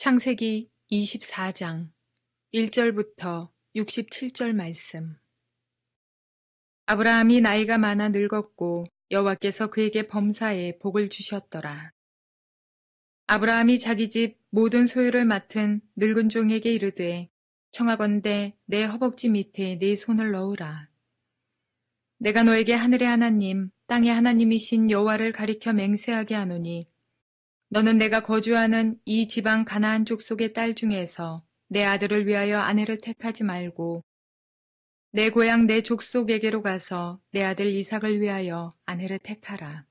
창세기 24장 1절부터 67절 말씀. 아브라함이 나이가 많아 늙었고 여호와께서 그에게 범사에 복을 주셨더라. 아브라함이 자기 집 모든 소유를 맡은 늙은 종에게 이르되 청하건대 내 허벅지 밑에 네 손을 넣으라. 내가 너에게 하늘의 하나님 땅의 하나님이신 여호와를 가리켜 맹세하게 하노니 너는 내가 거주하는 이 지방 가나안 족속의 딸 중에서 내 아들을 위하여 아내를 택하지 말고 내 고향 내 족속에게로 가서 내 아들 이삭을 위하여 아내를 택하라.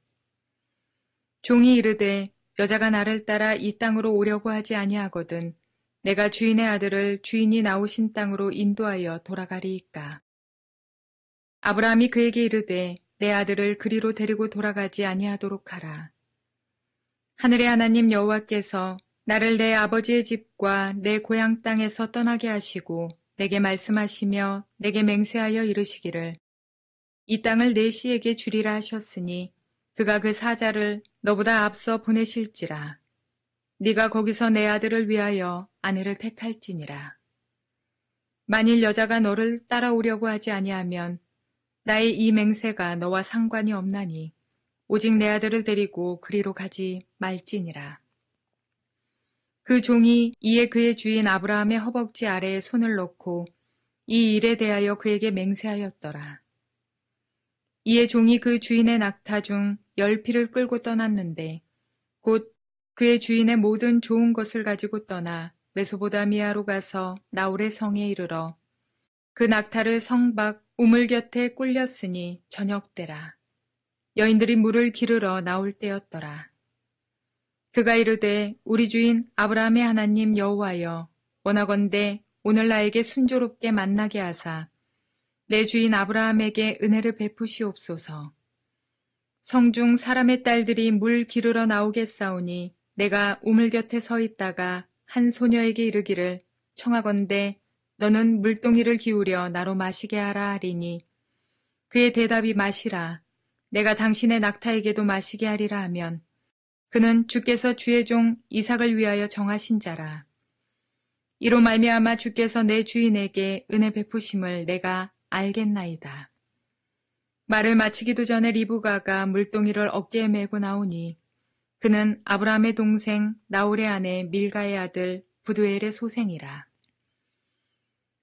종이 이르되 여자가 나를 따라 이 땅으로 오려고 하지 아니하거든 내가 주인의 아들을 주인이 나오신 땅으로 인도하여 돌아가리이까. 아브라함이 그에게 이르되 내 아들을 그리로 데리고 돌아가지 아니하도록 하라. 하늘의 하나님 여호와께서 나를 내 아버지의 집과 내 고향 땅에서 떠나게 하시고 내게 말씀하시며 내게 맹세하여 이르시기를 이 땅을 내 씨에게 주리라 하셨으니 그가 그 사자를 너보다 앞서 보내실지라. 네가 거기서 내 아들을 위하여 아내를 택할지니라. 만일 여자가 너를 따라오려고 하지 아니하면 나의 이 맹세가 너와 상관이 없나니 오직 내 아들을 데리고 그리로 가지 말지니라. 그 종이 이에 그의 주인 아브라함의 허벅지 아래에 손을 넣고 이 일에 대하여 그에게 맹세하였더라. 이에 종이 그 주인의 낙타 중 10피를 끌고 떠났는데 곧 그의 주인의 모든 좋은 것을 가지고 떠나 메소보다미아로 가서 나홀의 성에 이르러 그 낙타를 성 밖 우물 곁에 꿀렸으니 저녁 때라. 여인들이 물을 기르러 나올 때였더라. 그가 이르되 우리 주인 아브라함의 하나님 여호와여 원하건대 오늘 나에게 순조롭게 만나게 하사 내 주인 아브라함에게 은혜를 베푸시옵소서. 성중 사람의 딸들이 물 기르러 나오겠사오니 내가 우물 곁에 서 있다가 한 소녀에게 이르기를 청하건대 너는 물동이를 기울여 나로 마시게 하라 하리니 그의 대답이 마시라. 내가 당신의 낙타에게도 마시게 하리라 하면 그는 주께서 주의 종 이삭을 위하여 정하신 자라. 이로 말미암아 주께서 내 주인에게 은혜 베푸심을 내가 알겠나이다. 말을 마치기도 전에 리브가가 물동이를 어깨에 메고 나오니 그는 아브라함의 동생 나홀의 아내 밀가의 아들 부두엘의 소생이라.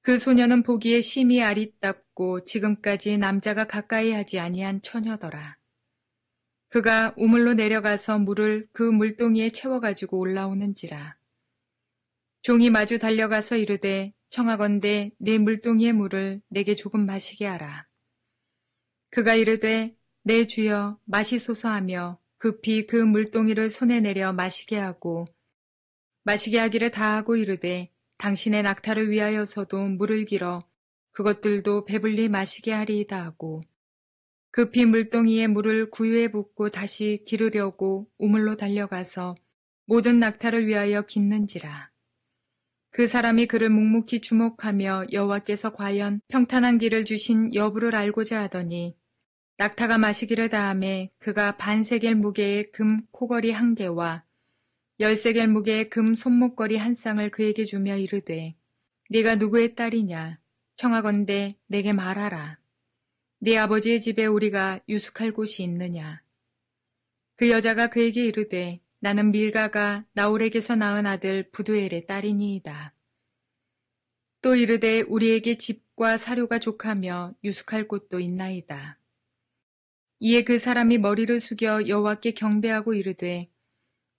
그 소녀는 보기에 심히 아리답고 지금까지 남자가 가까이 하지 아니한 처녀더라. 그가 우물로 내려가서 물을 그 물동이에 채워가지고 올라오는지라. 종이 마주 달려가서 이르되 청하건대 내 물동이의 물을 내게 조금 마시게 하라. 그가 이르되 내 주여 마시소서 하며 급히 그 물동이를 손에 내려 마시게 하고 마시게 하기를 다하고 이르되 당신의 낙타를 위하여서도 물을 길어 그것들도 배불리 마시게 하리이다 하고 급히 물동이에 물을 구유에 붓고 다시 기르려고 우물로 달려가서 모든 낙타를 위하여 깃는지라. 그 사람이 그를 묵묵히 주목하며 여호와께서 과연 평탄한 길을 주신 여부를 알고자 하더니 낙타가 마시기를 다하매 그가 반세겔 무게의 금 코걸이 1개와 10세겔 무게의 금 손목걸이 1쌍을 그에게 주며 이르되 네가 누구의 딸이냐 청하건대 내게 말하라. 네 아버지의 집에 우리가 유숙할 곳이 있느냐. 그 여자가 그에게 이르되 나는 밀가가 나홀에게서 낳은 아들 부두엘의 딸이니이다. 또 이르되 우리에게 집과 사료가 족하며 유숙할 곳도 있나이다. 이에 그 사람이 머리를 숙여 여호와께 경배하고 이르되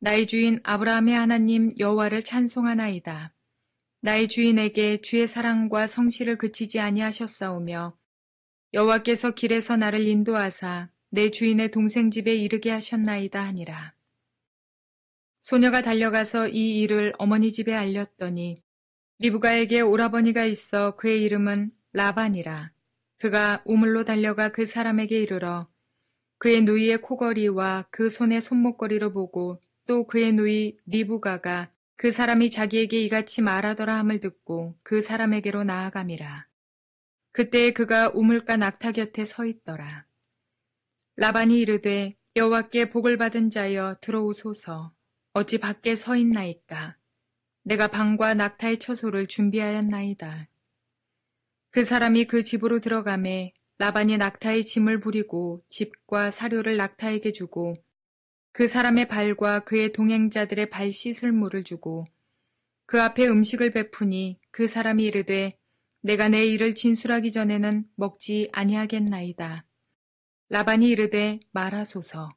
나의 주인 아브라함의 하나님 여호와를 찬송하나이다. 나의 주인에게 주의 사랑과 성실을 그치지 아니하셨사오며 여호와께서 길에서 나를 인도하사 내 주인의 동생 집에 이르게 하셨나이다 하니라. 소녀가 달려가서 이 일을 어머니 집에 알렸더니 리브가에게 오라버니가 있어 그의 이름은 라반이라. 그가 우물로 달려가 그 사람에게 이르러 그의 누이의 코걸이와 그 손의 손목걸이를 보고 또 그의 누이 리브가가 그 사람이 자기에게 이같이 말하더라 함을 듣고 그 사람에게로 나아감이라. 그때에 그가 우물가 낙타 곁에 서 있더라. 라반이 이르되 여호와께 복을 받은 자여 들어오소서. 어찌 밖에 서 있나이까. 내가 방과 낙타의 처소를 준비하였나이다. 그 사람이 그 집으로 들어가매 라반이 낙타의 짐을 부리고 집과 사료를 낙타에게 주고 그 사람의 발과 그의 동행자들의 발 씻을 물을 주고 그 앞에 음식을 베푸니 그 사람이 이르되 내가 내 일을 진술하기 전에는 먹지 아니하겠나이다. 라반이 이르되 말하소서.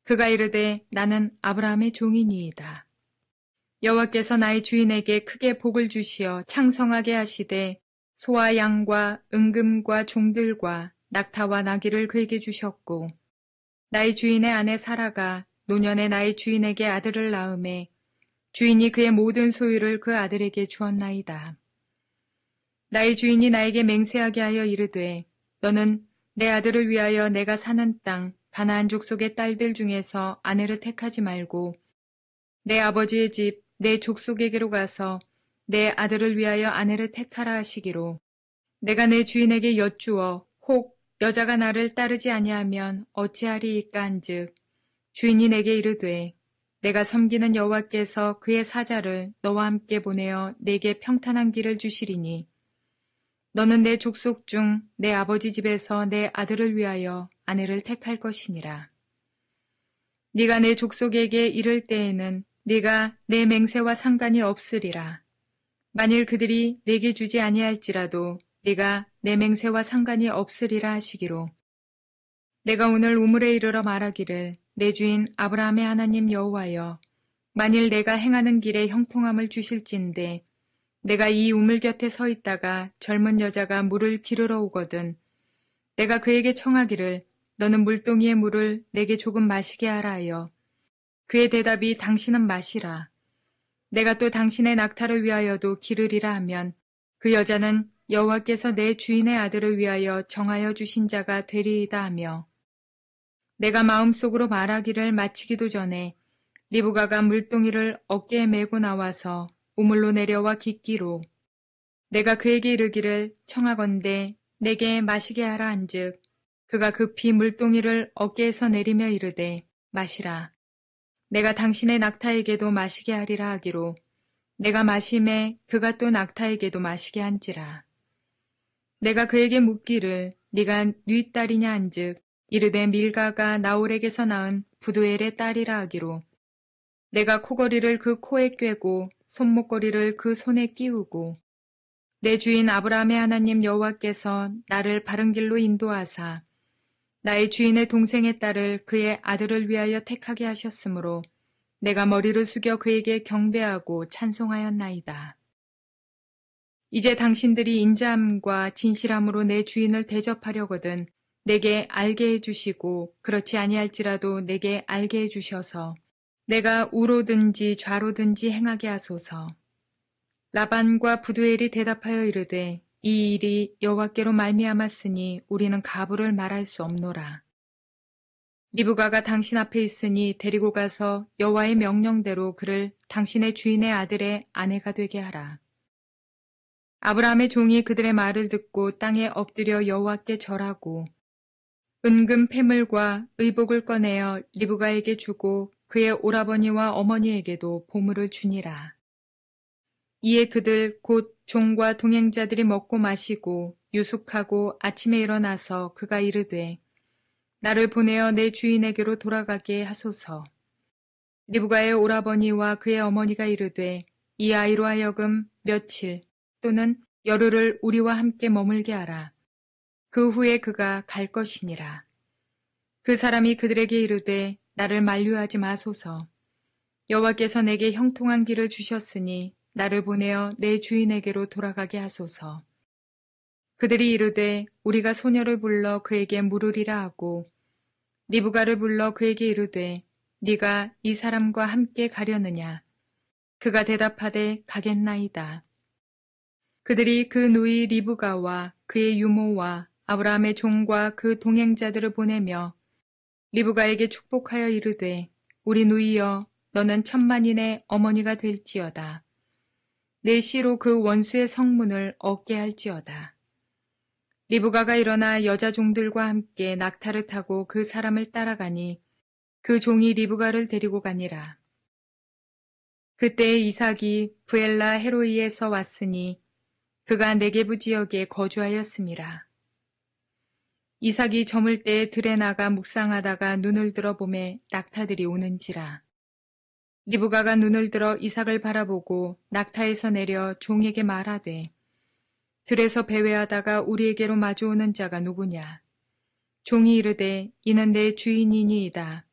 그가 이르되 나는 아브라함의 종이니이다. 여호와께서 나의 주인에게 크게 복을 주시어 창성하게 하시되 소와 양과 은금과 종들과 낙타와 나귀를 그에게 주셨고 나의 주인의 아내 사라가 노년에 나의 주인에게 아들을 낳음에 주인이 그의 모든 소유를 그 아들에게 주었나이다. 나의 주인이 나에게 맹세하게 하여 이르되 너는 내 아들을 위하여 내가 사는 땅 가나안 족속의 딸들 중에서 아내를 택하지 말고 내 아버지의 집 내 족속에게로 가서 내 아들을 위하여 아내를 택하라 하시기로 내가 내 주인에게 여쭈어 혹 여자가 나를 따르지 아니하면 어찌하리이까 한즉 주인이 내게 이르되 내가 섬기는 여호와께서 그의 사자를 너와 함께 보내어 내게 평탄한 길을 주시리니 너는 내 족속 중 내 아버지 집에서 내 아들을 위하여 아내를 택할 것이니라. 네가 내 족속에게 이를 때에는 네가 내 맹세와 상관이 없으리라. 만일 그들이 내게 주지 아니할지라도 네가 내 맹세와 상관이 없으리라 하시기로 내가 오늘 우물에 이르러 말하기를 내 주인 아브라함의 하나님 여호와여 만일 내가 행하는 길에 형통함을 주실진데 내가 이 우물 곁에 서 있다가 젊은 여자가 물을 기르러 오거든 내가 그에게 청하기를 너는 물동이의 물을 내게 조금 마시게 하라 하여 그의 대답이 당신은 마시라. 내가 또 당신의 낙타를 위하여도 기르리라 하면 그 여자는 여호와께서 내 주인의 아들을 위하여 정하여 주신 자가 되리이다 하며 내가 마음속으로 말하기를 마치기도 전에 리브가가 물동이를 어깨에 메고 나와서 우물로 내려와 깃기로 내가 그에게 이르기를 청하건대 내게 마시게 하라 한즉 그가 급히 물동이를 어깨에서 내리며 이르되 마시라. 내가 당신의 낙타에게도 마시게 하리라 하기로 내가 마심에 그가 또 낙타에게도 마시게 한지라. 내가 그에게 묻기를 네가 네 딸이냐 한즉 이르되 밀가가 나홀에게서 낳은 부두엘의 딸이라 하기로 내가 코걸이를 그 코에 꿰고 손목걸이를 그 손에 끼우고 내 주인 아브라함의 하나님 여호와께서 나를 바른 길로 인도하사 나의 주인의 동생의 딸을 그의 아들을 위하여 택하게 하셨으므로 내가 머리를 숙여 그에게 경배하고 찬송하였나이다. 이제 당신들이 인자함과 진실함으로 내 주인을 대접하려거든 내게 알게 해주시고 그렇지 아니할지라도 내게 알게 해주셔서 내가 우로든지 좌로든지 행하게 하소서. 라반과 부두엘이 대답하여 이르되 이 일이 여호와께로 말미암았으니 우리는 가부를 말할 수 없노라. 리브가가 당신 앞에 있으니 데리고 가서 여호와의 명령대로 그를 당신의 주인의 아들의 아내가 되게 하라. 아브라함의 종이 그들의 말을 듣고 땅에 엎드려 여호와께 절하고 은금 패물과 의복을 꺼내어 리브가에게 주고 그의 오라버니와 어머니에게도 보물을 주니라. 이에 그들 곧 종과 동행자들이 먹고 마시고 유숙하고 아침에 일어나서 그가 이르되 나를 보내어 내 주인에게로 돌아가게 하소서. 리브가의 오라버니와 그의 어머니가 이르되 이 아이로 하여금 며칠 또는 열흘을 우리와 함께 머물게 하라. 그 후에 그가 갈 것이니라. 그 사람이 그들에게 이르되 나를 만류하지 마소서. 여호와께서 내게 형통한 길을 주셨으니 나를 보내어 내 주인에게로 돌아가게 하소서. 그들이 이르되 우리가 소녀를 불러 그에게 물으리라 하고 리브가를 불러 그에게 이르되 네가 이 사람과 함께 가려느냐. 그가 대답하되 가겠나이다. 그들이 그 누이 리브가와 그의 유모와 아브라함의 종과 그 동행자들을 보내며 리브가에게 축복하여 이르되 우리 누이여 너는 천만인의 어머니가 될지어다. 내 씨로 그 원수의 성문을 얻게 할지어다. 리브가가 일어나 여자 종들과 함께 낙타를 타고 그 사람을 따라가니 그 종이 리브가를 데리고 가니라. 그때 이삭이 부엘라 헤로이에서 왔으니 그가 네게부 지역에 거주하였음이라. 이삭이 저물 때에 들에 나가 묵상하다가 눈을 들어 보매 낙타들이 오는지라. 리브가가 눈을 들어 이삭을 바라보고 낙타에서 내려 종에게 말하되 들에서 배회하다가 우리에게로 마주오는 자가 누구냐. 종이 이르되 이는 내 주인이니이다.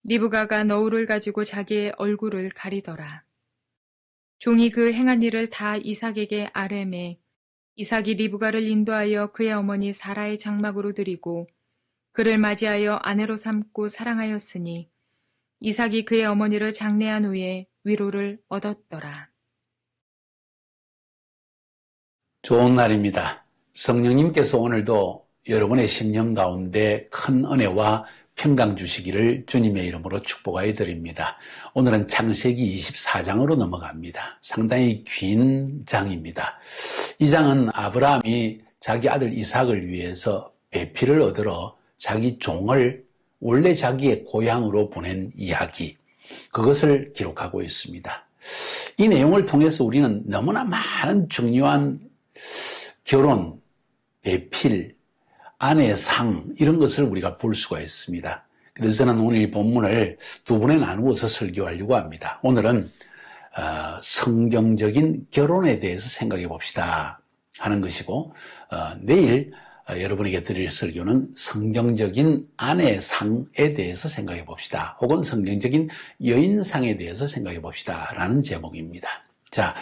리브가가 너울을 가지고 자기의 얼굴을 가리더라. 종이 그 행한 일을 다 이삭에게 아뢰매 이삭이 리브가를 인도하여 그의 어머니 사라의 장막으로 들이고 그를 맞이하여 아내로 삼고 사랑하였으니 이삭이 그의 어머니를 장례한 후에 위로를 얻었더라. 좋은 날입니다. 성령님께서 오늘도 여러분의 심령 가운데 큰 은혜와 평강 주시기를 주님의 이름으로 축복하여 드립니다. 오늘은 창세기 24장으로 넘어갑니다. 상당히 긴 장입니다. 이 장은 아브라함이 자기 아들 이삭을 위해서 배필을 얻으러 자기 종을 원래 자기의 고향으로 보낸 이야기, 그것을 기록하고 있습니다. 이 내용을 통해서 우리는 너무나 많은 중요한 결혼, 배필, 아내의 상, 이런 것을 우리가 볼 수가 있습니다. 그래서 저는 오늘 이 본문을 두 번에 나누어서 설교하려고 합니다. 오늘은 성경적인 결혼에 대해서 생각해 봅시다 하는 것이고, 내일 여러분에게 드릴 설교는 성경적인 아내의 상에 대해서 생각해 봅시다, 혹은 성경적인 여인상에 대해서 생각해 봅시다 라는 제목입니다. 자,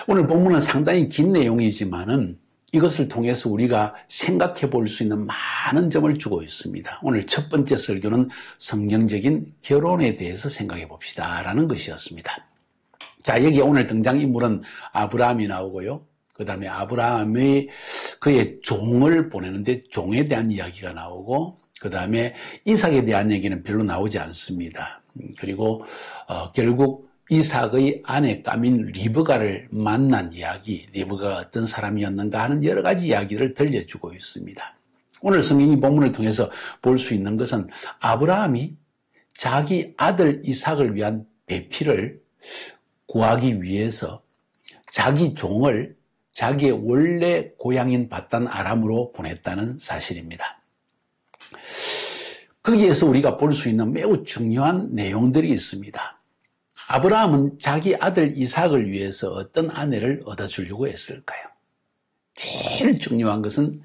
오늘 본문은 상당히 긴 내용이지만은 이것을 통해서 우리가 생각해 볼 수 있는 많은 점을 주고 있습니다. 오늘 첫 번째 설교는 성경적인 결혼에 대해서 생각해 봅시다 라는 것이었습니다. 자, 여기 오늘 등장인물은 아브라함이 나오고요. 그 다음에 아브라함이 그의 종을 보내는데 종에 대한 이야기가 나오고, 그 다음에 이삭에 대한 얘기는 별로 나오지 않습니다. 그리고 결국 이삭의 아내 까민 리브가를 만난 이야기, 리브가가 어떤 사람이었는가 하는 여러 가지 이야기를 들려주고 있습니다. 오늘 성경이 본문을 통해서 볼 수 있는 것은 아브라함이 자기 아들 이삭을 위한 배필을 구하기 위해서 자기 종을 자기의 원래 고향인 바단 아람으로 보냈다는 사실입니다. 거기에서 우리가 볼 수 있는 매우 중요한 내용들이 있습니다. 아브라함은 자기 아들 이삭을 위해서 어떤 아내를 얻어주려고 했을까요? 제일 중요한 것은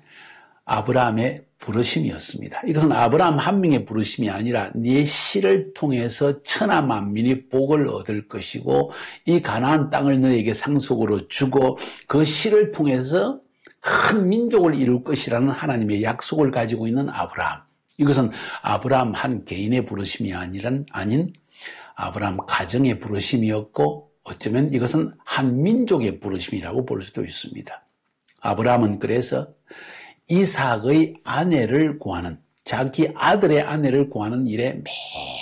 아브라함의 부르심이었습니다. 이것은 아브라함 한 명의 부르심이 아니라 네 씨를 통해서 천하 만민이 복을 얻을 것이고 이 가나안 땅을 너에게 상속으로 주고 그 씨를 통해서 큰 민족을 이룰 것이라는 하나님의 약속을 가지고 있는 아브라함. 이것은 아브라함 한 개인의 부르심이 아닌 아브라함 가정의 부르심이었고, 어쩌면 이것은 한 민족의 부르심이라고 볼 수도 있습니다. 아브라함은 그래서 이삭의 아내를 구하는, 자기 아들의 아내를 구하는 일에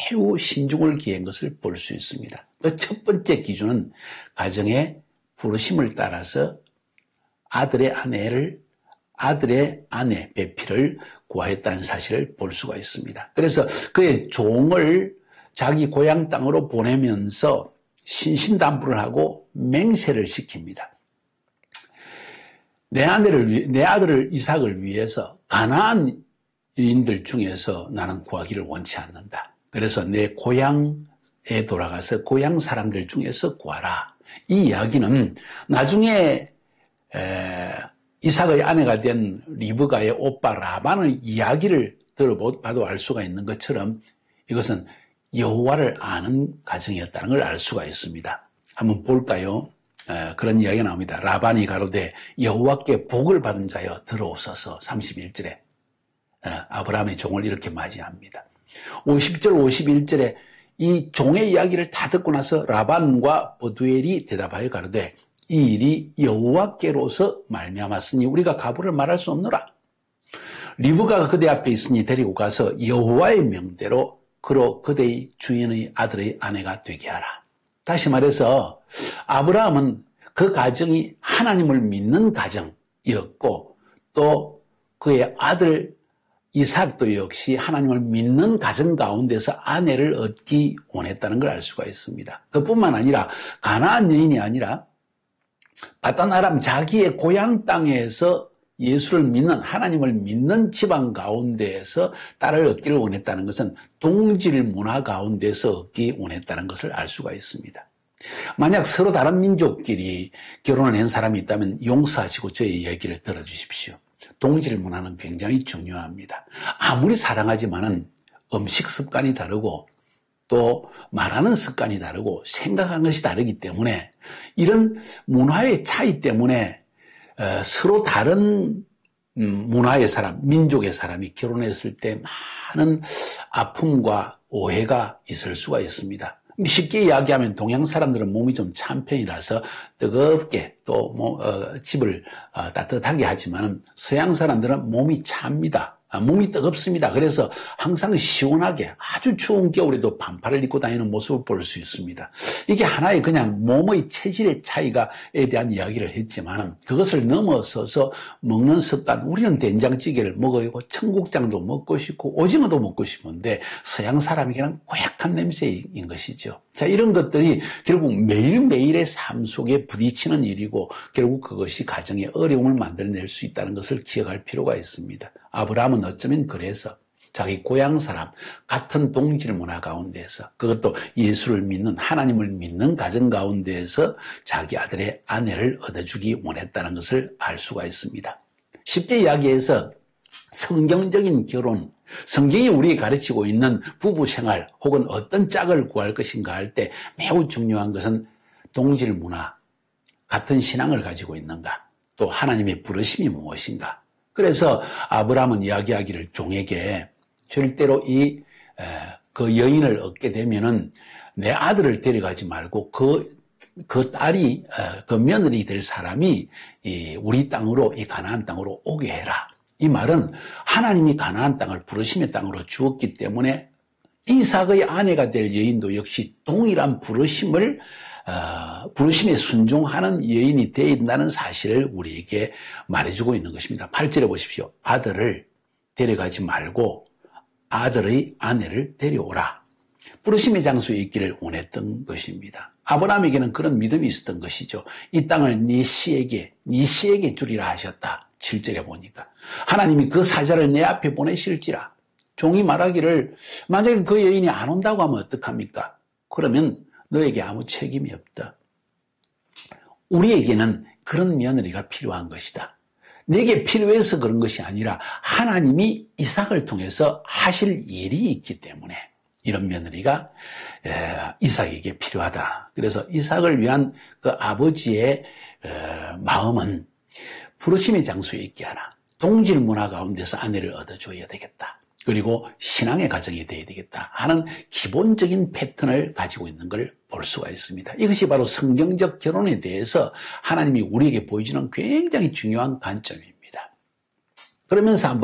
매우 신중을 기한 것을 볼 수 있습니다. 그 첫 번째 기준은 가정의 부르심을 따라서 아들의 아내 배필을 구하였다는 사실을 볼 수가 있습니다. 그래서 그의 종을 자기 고향 땅으로 보내면서 신신당부를 하고 맹세를 시킵니다. 내 아들을 이삭을 위해서 가나안인들 중에서 나는 구하기를 원치 않는다. 그래서 내 고향에 돌아가서 고향 사람들 중에서 구하라. 이 이야기는 나중에 이삭의 아내가 된 리브가의 오빠 라반의 이야기를 들어봐도 알 수가 있는 것처럼 이것은 여호와를 아는 가정이었다는 걸 알 수가 있습니다. 한번 볼까요? 그런 이야기가 나옵니다. 라반이 가로되 여호와께 복을 받은 자여 들어오소서. 31절에 아브라함의 종을 이렇게 맞이합니다. 50절 51절에 이 종의 이야기를 다 듣고 나서 라반과 버두엘이 대답하여 가로되 이 일이 여호와께로서 말미암았으니 우리가 가부를 말할 수 없노라. 리브가가 그대 앞에 있으니 데리고 가서 여호와의 명대로 그로 그대의 주인의 아들의 아내가 되게 하라. 다시 말해서 아브라함은 그 가정이 하나님을 믿는 가정이었고 또 그의 아들 이삭도 역시 하나님을 믿는 가정 가운데서 아내를 얻기 원했다는 걸 알 수가 있습니다. 그뿐만 아니라 가나안 여인이 아니라 바단 아람 자기의 고향 땅에서 예수를 믿는 하나님을 믿는 지방 가운데에서 딸을 얻기를 원했다는 것은 동질 문화 가운데서 얻기 원했다는 것을 알 수가 있습니다. 만약 서로 다른 민족끼리 결혼을 한 사람이 있다면 용서하시고 저의 이야기를 들어주십시오. 동질 문화는 굉장히 중요합니다. 아무리 사랑하지만은 음식 습관이 다르고 또 말하는 습관이 다르고 생각하는 것이 다르기 때문에 이런 문화의 차이 때문에 서로 다른 문화의 사람, 민족의 사람이 결혼했을 때 많은 아픔과 오해가 있을 수가 있습니다. 쉽게 이야기하면 동양 사람들은 몸이 좀 찬 편이라서 뜨겁게 또 집을 따뜻하게 하지만 서양 사람들은 몸이 찹니다. 몸이 뜨겁습니다. 그래서 항상 시원하게 아주 추운 겨울에도 반팔을 입고 다니는 모습을 볼 수 있습니다. 이게 하나의 그냥 몸의 체질의 차이가에 대한 이야기를 했지만 그것을 넘어서서 먹는 습관, 우리는 된장찌개를 먹어요. 청국장도 먹고 싶고 오징어도 먹고 싶은데 서양 사람에게는 고약한 냄새인 것이죠. 자, 이런 것들이 결국 매일매일의 삶 속에 부딪히는 일이고 결국 그것이 가정에 어려움을 만들어낼 수 있다는 것을 기억할 필요가 있습니다. 아브라함은 어쩌면 그래서 자기 고향 사람, 같은 동질 문화 가운데서 그것도 예수를 믿는 하나님을 믿는 가정 가운데에서 자기 아들의 아내를 얻어주기 원했다는 것을 알 수가 있습니다. 쉽게 이야기해서 성경적인 결혼, 성경이 우리에게 가르치고 있는 부부 생활 혹은 어떤 짝을 구할 것인가 할 때 매우 중요한 것은 동질 문화, 같은 신앙을 가지고 있는가, 또 하나님의 부르심이 무엇인가. 그래서 아브라함은 이야기하기를 종에게 절대로 그 여인을 얻게 되면은 내 아들을 데려가지 말고 그 딸이, 그 며느리 될 사람이 우리 땅으로, 이 가나안 땅으로 오게 해라. 이 말은 하나님이 가나안 땅을 부르심의 땅으로 주었기 때문에 이삭의 아내가 될 여인도 역시 동일한 부르심에 순종하는 여인이 되어야 된다는 사실을 우리에게 말해주고 있는 것입니다. 8절에 보십시오. 아들을 데려가지 말고 아들의 아내를 데려오라. 부르심의 장소에 있기를 원했던 것입니다. 아브라함에게는 그런 믿음이 있었던 것이죠. 이 땅을 네 씨에게 주리라 하셨다. 7절에 보니까 하나님이 그 사자를 내 앞에 보내실지라. 종이 말하기를 만약에 그 여인이 안 온다고 하면 어떡합니까? 그러면 너에게 아무 책임이 없다. 우리에게는 그런 며느리가 필요한 것이다. 내게 필요해서 그런 것이 아니라 하나님이 이삭을 통해서 하실 일이 있기 때문에 이런 며느리가 이삭에게 필요하다. 그래서 이삭을 위한 그 아버지의 마음은 부르심의 장소에 있게 하라. 동질 문화 가운데서 아내를 얻어줘야 되겠다. 그리고 신앙의 가정이 되어야 되겠다 하는 기본적인 패턴을 가지고 있는 걸 볼 수가 있습니다. 이것이 바로 성경적 결혼에 대해서 하나님이 우리에게 보여주는 굉장히 중요한 관점입니다. 그러면서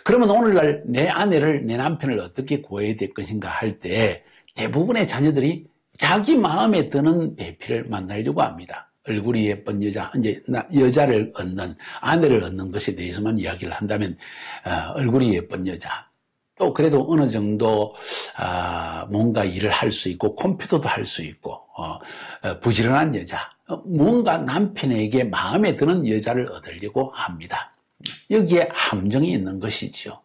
그러면 오늘날 내 아내를, 내 남편을 어떻게 구해야 될 것인가 할 때 대부분의 자녀들이 자기 마음에 드는 배필을 만나려고 합니다. 얼굴이 예쁜 여자, 이제 여자를 얻는, 아내를 얻는 것에 대해서만 이야기를 한다면 얼굴이 예쁜 여자, 또 그래도 어느 정도 뭔가 일을 할 수 있고 컴퓨터도 할 수 있고 부지런한 여자, 뭔가 남편에게 마음에 드는 여자를 얻으려고 합니다. 여기에 함정이 있는 것이죠.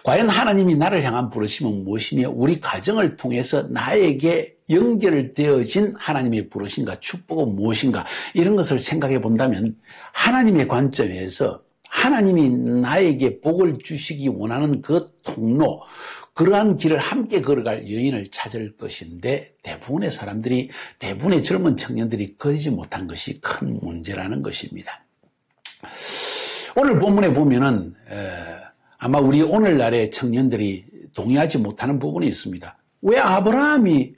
과연 하나님이 나를 향한 부르심은 무엇이며 우리 가정을 통해서 나에게 연결되어진 하나님의 부르심과 축복은 무엇인가, 이런 것을 생각해 본다면 하나님의 관점에서 하나님이 나에게 복을 주시기 원하는 그 통로, 그러한 길을 함께 걸어갈 여인을 찾을 것인데 대부분의 사람들이, 대부분의 젊은 청년들이 그러지 못한 것이 큰 문제라는 것입니다. 오늘 본문에 보면은 아마 우리 오늘날의 청년들이 동의하지 못하는 부분이 있습니다. 왜 아브라함이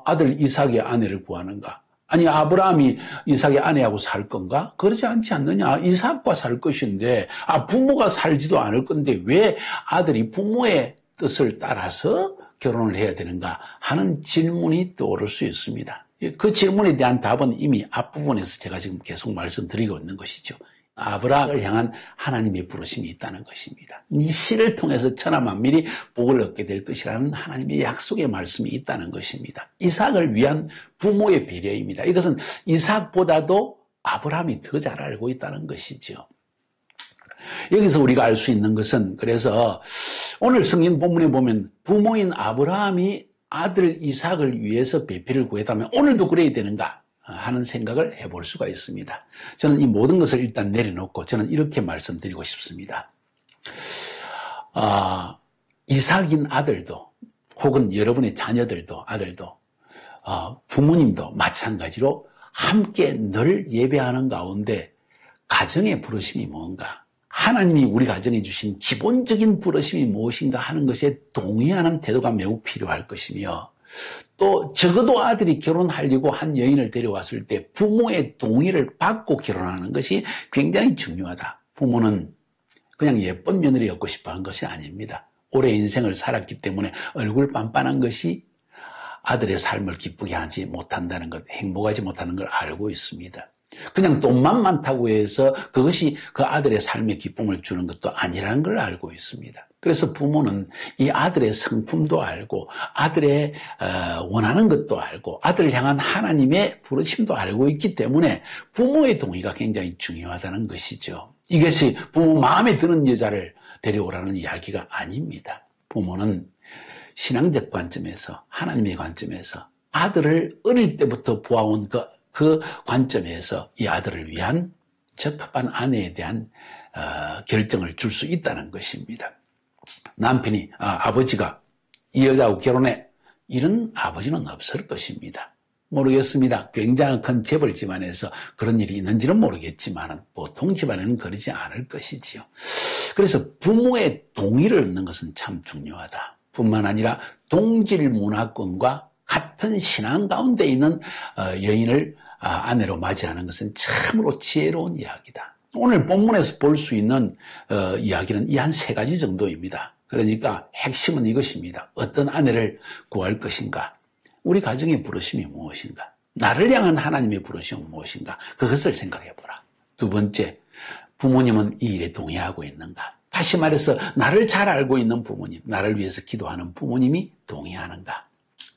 아들 이삭의 아내를 구하는가? 아니, 아브라함이 이삭의 아내하고 살 건가? 그러지 않지 않느냐? 이삭과 살 것인데, 부모가 살지도 않을 건데 왜 아들이 부모의 뜻을 따라서 결혼을 해야 되는가 하는 질문이 떠오를 수 있습니다. 그 질문에 대한 답은 이미 앞부분에서 제가 지금 계속 말씀드리고 있는 것이죠. 아브라함을 향한 하나님의 부르심이 있다는 것입니다. 이 씨를 통해서 천하 만민이 복을 얻게 될 것이라는 하나님의 약속의 말씀이 있다는 것입니다. 이삭을 위한 부모의 배려입니다. 이것은 이삭보다도 아브라함이 더 잘 알고 있다는 것이죠. 여기서 우리가 알 수 있는 것은, 그래서 오늘 성경 본문에 보면 부모인 아브라함이 아들 이삭을 위해서 배필을 구했다면 오늘도 그래야 되는가 하는 생각을 해볼 수가 있습니다. 저는 이 모든 것을 일단 내려놓고 저는 이렇게 말씀드리고 싶습니다. 이삭인 아들도 혹은 여러분의 자녀들도 아들도 부모님도 마찬가지로 함께 늘 예배하는 가운데 가정의 부르심이 뭔가, 하나님이 우리 가정에 주신 기본적인 부르심이 무엇인가 하는 것에 동의하는 태도가 매우 필요할 것이며, 또 적어도 아들이 결혼하려고 한 여인을 데려왔을 때 부모의 동의를 받고 결혼하는 것이 굉장히 중요하다. 부모는 그냥 예쁜 며느리 얻고 싶어 한 것이 아닙니다. 오래 인생을 살았기 때문에 얼굴 빤빤한 것이 아들의 삶을 기쁘게 하지 못한다는 것, 행복하지 못하는 걸 알고 있습니다. 그냥 돈만 많다고 해서 그것이 그 아들의 삶의 기쁨을 주는 것도 아니라는 걸 알고 있습니다. 그래서 부모는 이 아들의 성품도 알고 아들의 원하는 것도 알고 아들을 향한 하나님의 부르심도 알고 있기 때문에 부모의 동의가 굉장히 중요하다는 것이죠. 이것이 부모 마음에 드는 여자를 데려오라는 이야기가 아닙니다. 부모는 신앙적 관점에서, 하나님의 관점에서 아들을 어릴 때부터 보아온 그 관점에서 이 아들을 위한 적합한 아내에 대한 결정을 줄 수 있다는 것입니다. 남편이 아버지가 이 여자하고 결혼해, 이런 아버지는 없을 것입니다. 모르겠습니다. 굉장히 큰 재벌 집안에서 그런 일이 있는지는 모르겠지만 보통 집안에는 그러지 않을 것이지요. 그래서 부모의 동의를 얻는 것은 참 중요하다. 뿐만 아니라 동질 문화권과 같은 신앙 가운데 있는 여인을 아내로 맞이하는 것은 참으로 지혜로운 이야기다. 오늘 본문에서 볼 수 있는 이야기는 이 한 3가지 정도입니다. 그러니까 핵심은 이것입니다. 어떤 아내를 구할 것인가? 우리 가정의 부르심이 무엇인가? 나를 향한 하나님의 부르심은 무엇인가? 그것을 생각해보라. 2번째, 부모님은 이 일에 동의하고 있는가? 다시 말해서 나를 잘 알고 있는 부모님, 나를 위해서 기도하는 부모님이 동의하는가?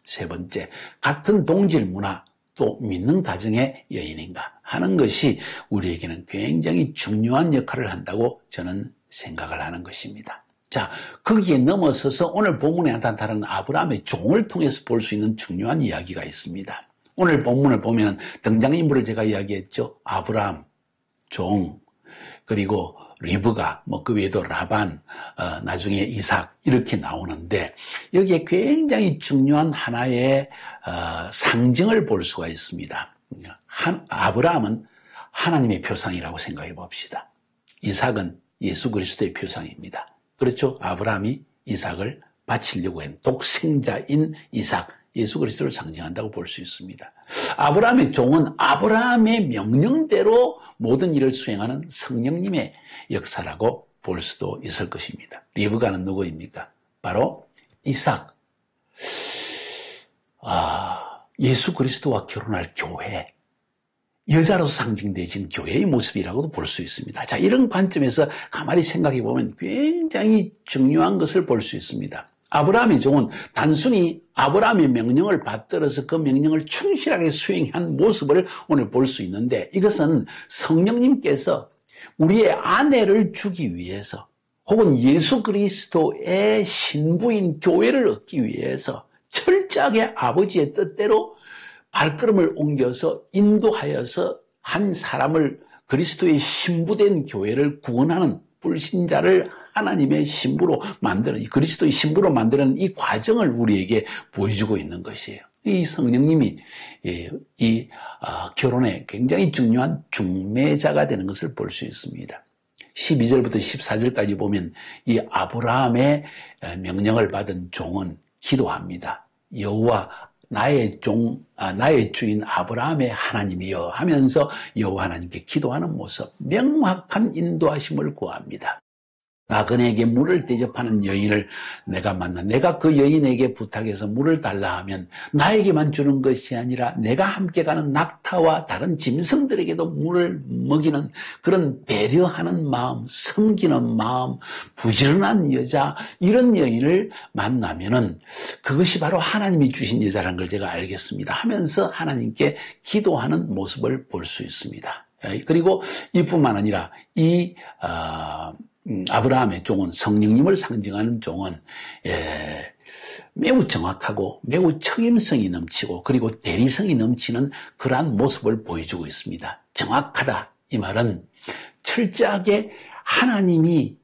3번째, 같은 동질 문화, 또 믿는 가정의 여인인가 하는 것이 우리에게는 굉장히 중요한 역할을 한다고 저는 생각을 하는 것입니다. 자, 거기에 넘어서서 오늘 본문에 나타나는 아브라함의 종을 통해서 볼 수 있는 중요한 이야기가 있습니다. 오늘 본문을 보면 등장인물을 제가 이야기했죠. 아브라함, 종, 그리고 리브가, 그 외에도 라반, 나중에 이삭 이렇게 나오는데 여기에 굉장히 중요한 하나의 상징을 볼 수가 있습니다. 아브라함은 하나님의 표상이라고 생각해 봅시다. 이삭은 예수 그리스도의 표상입니다. 그렇죠? 아브라함이 이삭을 바치려고 한 독생자인 이삭, 예수 그리스도를 상징한다고 볼 수 있습니다. 아브라함의 종은 아브라함의 명령대로 모든 일을 수행하는 성령님의 역사라고 볼 수도 있을 것입니다. 리브가는 누구입니까? 바로 이삭. 예수 그리스도와 결혼할 교회, 여자로서 상징되어진 교회의 모습이라고도 볼 수 있습니다. 자, 이런 관점에서 가만히 생각해 보면 굉장히 중요한 것을 볼 수 있습니다. 아브라함의 종은 단순히 아브라함의 명령을 받들어서 그 명령을 충실하게 수행한 모습을 오늘 볼 수 있는데, 이것은 성령님께서 우리의 아내를 주기 위해서 혹은 예수 그리스도의 신부인 교회를 얻기 위해서 철저하게 아버지의 뜻대로 발걸음을 옮겨서 인도하여서 한 사람을, 그리스도의 신부된 교회를 구원하는 불신자를 하나님의 신부로 만드는, 그리스도의 신부로 만드는 이 과정을 우리에게 보여주고 있는 것이에요. 이 성령님이 이 결혼에 굉장히 중요한 중매자가 되는 것을 볼 수 있습니다. 12절부터 14절까지 보면 이 아브라함의 명령을 받은 종은 기도합니다. 여호와 나의 주인 아브라함의 하나님이여 하면서 여호와 하나님께 기도하는 모습, 명확한 인도하심을 구합니다. 나그네에게 물을 대접하는 여인을 내가 만나 내가 그 여인에게 부탁해서 물을 달라 하면 나에게만 주는 것이 아니라 내가 함께 가는 낙타와 다른 짐승들에게도 물을 먹이는 그런 배려하는 마음, 섬기는 마음, 부지런한 여자, 이런 여인을 만나면은 그것이 바로 하나님이 주신 여자라는 걸 제가 알겠습니다 하면서 하나님께 기도하는 모습을 볼 수 있습니다. 그리고 이뿐만 아니라 아브라함의 종은, 성령님을 상징하는 종은 매우 정확하고 매우 책임성이 넘치고 그리고 대리성이 넘치는 그러한 모습을 보여주고 있습니다. 정확하다, 이 말은 철저하게 하나님이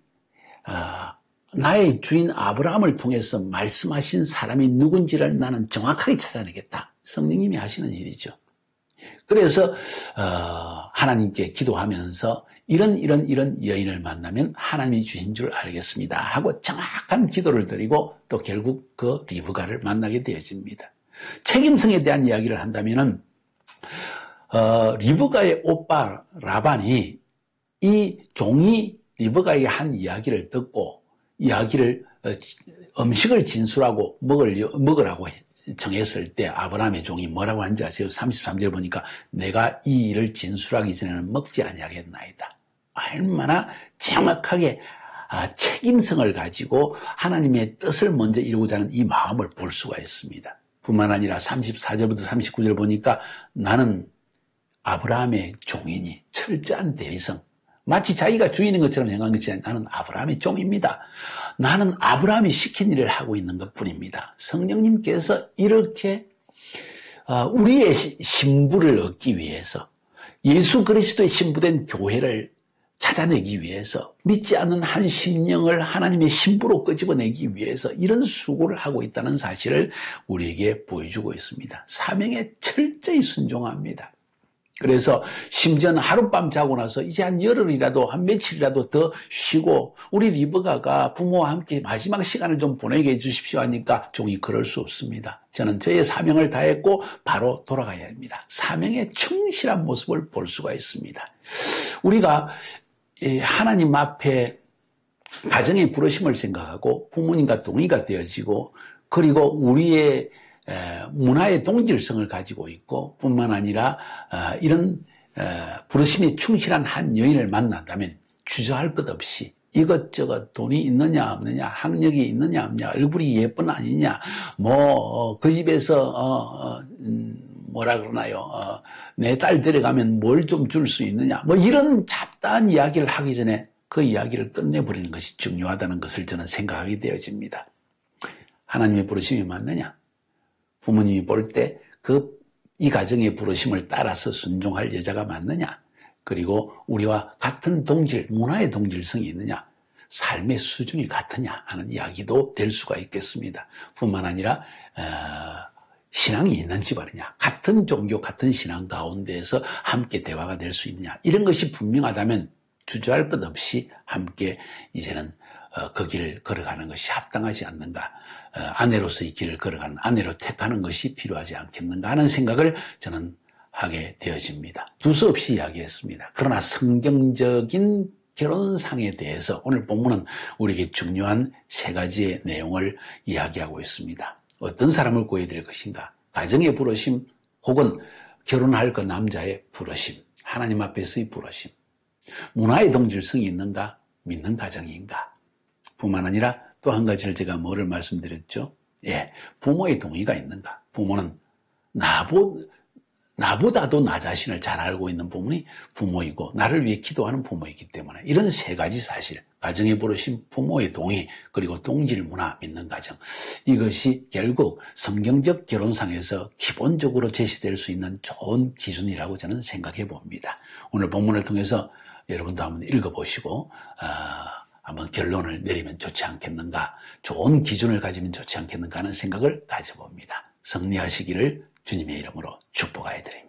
나의 주인 아브라함을 통해서 말씀하신 사람이 누군지를 나는 정확하게 찾아내겠다, 성령님이 하시는 일이죠. 그래서 하나님께 기도하면서 이런 여인을 만나면 하나님이 주신 줄 알겠습니다 하고 정확한 기도를 드리고 또 결국 그 리브가를 만나게 되어집니다. 책임성에 대한 이야기를 한다면은 리브가의 오빠 라반이 이 종이 리브가에게 한 이야기를 듣고 음식을 진술하고 먹으라고 정했을 때 아브라함의 종이 뭐라고 하는지 아세요? 33절 보니까 내가 이 일을 진술하기 전에는 먹지 아니하겠나이다. 얼마나 정확하게 책임성을 가지고 하나님의 뜻을 먼저 이루고자 하는 이 마음을 볼 수가 있습니다. 뿐만 아니라 34절부터 39절 보니까 나는 아브라함의 종이니, 철저한 대리성, 마치 자기가 주인인 것처럼 생각한 것이 아니라 나는 아브라함의 종입니다. 나는 아브라함이 시킨 일을 하고 있는 것뿐입니다. 성령님께서 이렇게 우리의 신부를 얻기 위해서, 예수 그리스도의 신부된 교회를 찾아내기 위해서, 믿지 않는 한 심령을 하나님의 신부로 끄집어내기 위해서 이런 수고를 하고 있다는 사실을 우리에게 보여주고 있습니다. 사명에 철저히 순종합니다. 그래서 심지어는 하룻밤 자고 나서 이제 한 열흘이라도, 한 며칠이라도 더 쉬고 우리 리브가가 부모와 함께 마지막 시간을 좀 보내게 해주십시오 하니까 종이 그럴 수 없습니다. 저는 저의 사명을 다했고 바로 돌아가야 합니다. 사명에 충실한 모습을 볼 수가 있습니다. 우리가 하나님 앞에 가정의 부르심을 생각하고 부모님과 동의가 되어지고 그리고 우리의 문화의 동질성을 가지고 있고 뿐만 아니라 이런 부르심에 충실한 한 여인을 만난다면 주저할 것 없이 이것저것 돈이 있느냐 없느냐, 학력이 있느냐 없느냐, 얼굴이 예쁜 아니냐, 그 집에서 뭐라 그러나요, 내 딸 데려가면 뭘 좀 줄 수 있느냐, 이런 잡다한 이야기를 하기 전에 그 이야기를 끝내버리는 것이 중요하다는 것을 저는 생각하게 되어집니다. 하나님의 부르심이 맞느냐? 부모님이 볼 때 이 가정의 부르심을 따라서 순종할 여자가 맞느냐? 그리고 우리와 같은 문화의 동질성이 있느냐? 삶의 수준이 같으냐 하는 이야기도 될 수가 있겠습니다. 뿐만 아니라 신앙이 있는 집안이냐, 같은 종교, 같은 신앙 가운데에서 함께 대화가 될 수 있느냐, 이런 것이 분명하다면 주저할 것 없이 함께 이제는 그 길을 걸어가는 것이 합당하지 않는가, 아내로서의 길을 걸어가는, 아내로 택하는 것이 필요하지 않겠는가 하는 생각을 저는 하게 되어집니다. 두서없이 이야기했습니다. 그러나 성경적인 결혼상에 대해서 오늘 본문은 우리에게 중요한 세 가지의 내용을 이야기하고 있습니다. 어떤 사람을 구해야 될 것인가, 가정의 부르심 혹은 결혼할 그 남자의 부르심, 하나님 앞에서의 부르심, 문화의 동질성이 있는가, 믿는 가정인가, 뿐만 아니라 또 한 가지를 제가 뭐를 말씀드렸죠? 부모의 동의가 있는가. 부모는 나보다도 나 자신을 잘 알고 있는 부모이 부모이고 나를 위해 기도하는 부모이기 때문에 이런 세 가지 사실, 가정에 부르심, 부모의 동의, 그리고 동질 문화, 믿는 가정, 이것이 결국 성경적 결혼상에서 기본적으로 제시될 수 있는 좋은 기준이라고 저는 생각해 봅니다. 오늘 본문을 통해서 여러분도 한번 읽어보시고 한번 결론을 내리면 좋지 않겠는가, 좋은 기준을 가지면 좋지 않겠는가 하는 생각을 가져봅니다. 승리하시기를 주님의 이름으로 축복하여 드립니다.